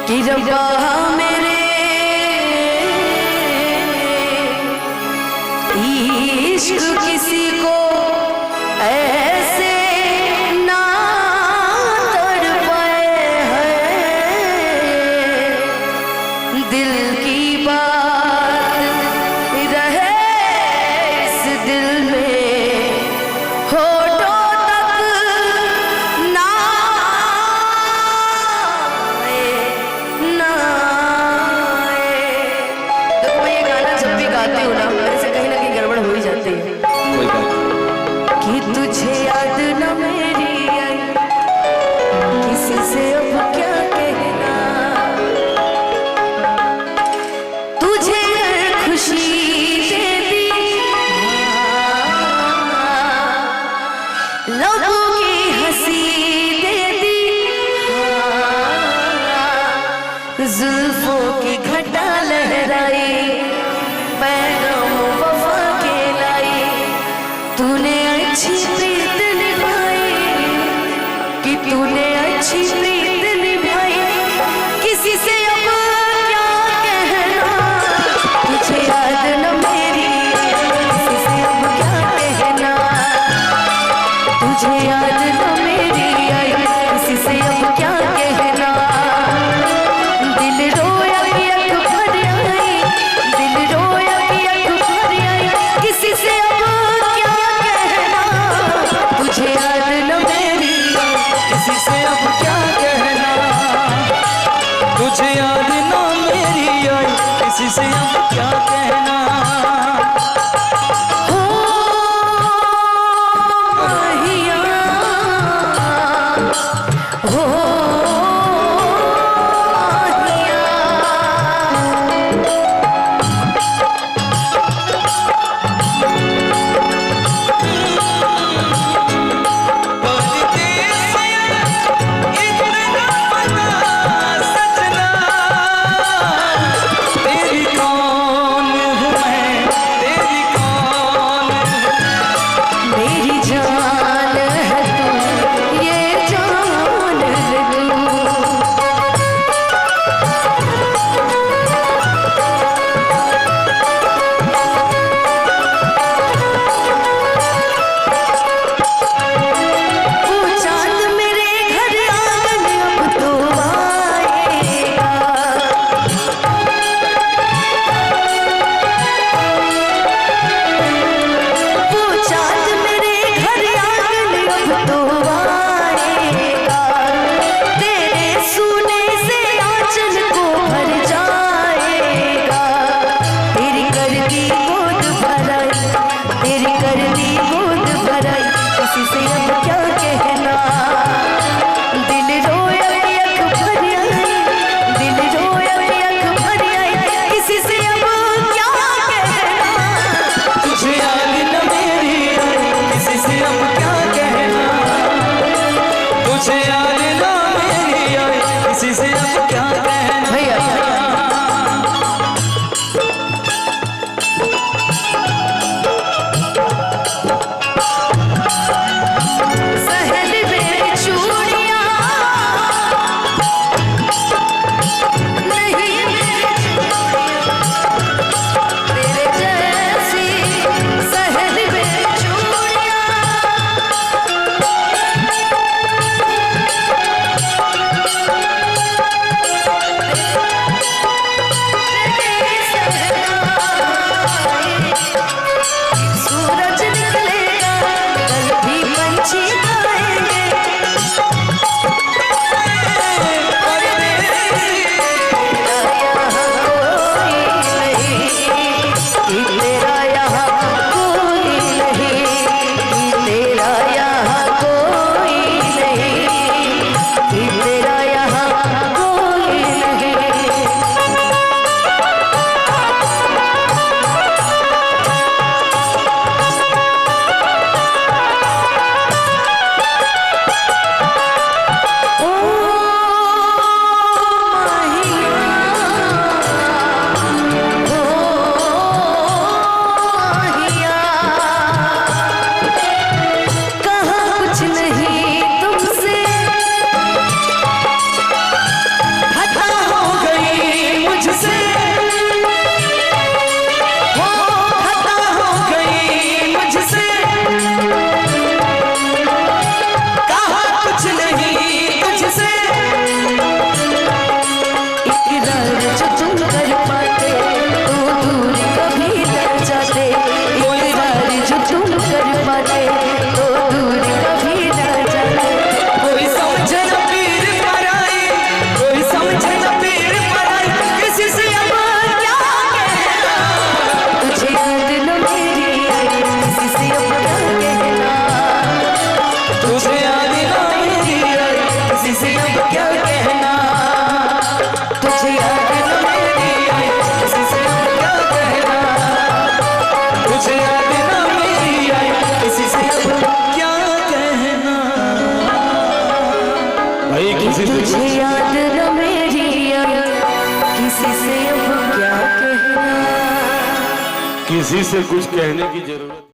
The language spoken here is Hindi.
कि रब्बा मेरे इश्क किसी को ऐसे ना तड़पाए है, दिल की बात रहे इस दिल में होठों तक ना आए, ना आए। देखो मैं ये गाना जब भी गाती हूँ ना, मेरे से कहीं ना कहीं गड़बड़ हो ही जाती है। कोई बात कि तुझे याद न मेरी आई, किसी से अब क्या कहना, तुझे हर खुशी दे दी लबों की हंसी दे दी, जुल्फों की घटा लहराई, पैगाम वफा के लाई, तूने अच्छी प्रीत निभाई, कि तूने अच्छी प्रीत निभाई, किसी से अब क्या कहना, तुझे याद न मेरी, किसी से अब क्या कहना, तुझे याद न मेरी आई, किसी से अब क्या कहना, दिल रोया कि अख भर आई, दिल रोया कि अख भर आई, किसी से अब क्या कहना, तुझे याद न मेरी, किसी से अब क्या कहना, तुझे याद ना मेरी आई, किसी से अब क्या कहना। हो माहिया, हो माहिया। परदेसिया इतना पता सजना, तेरी कौन किसी से कुछ कहने की जरूरत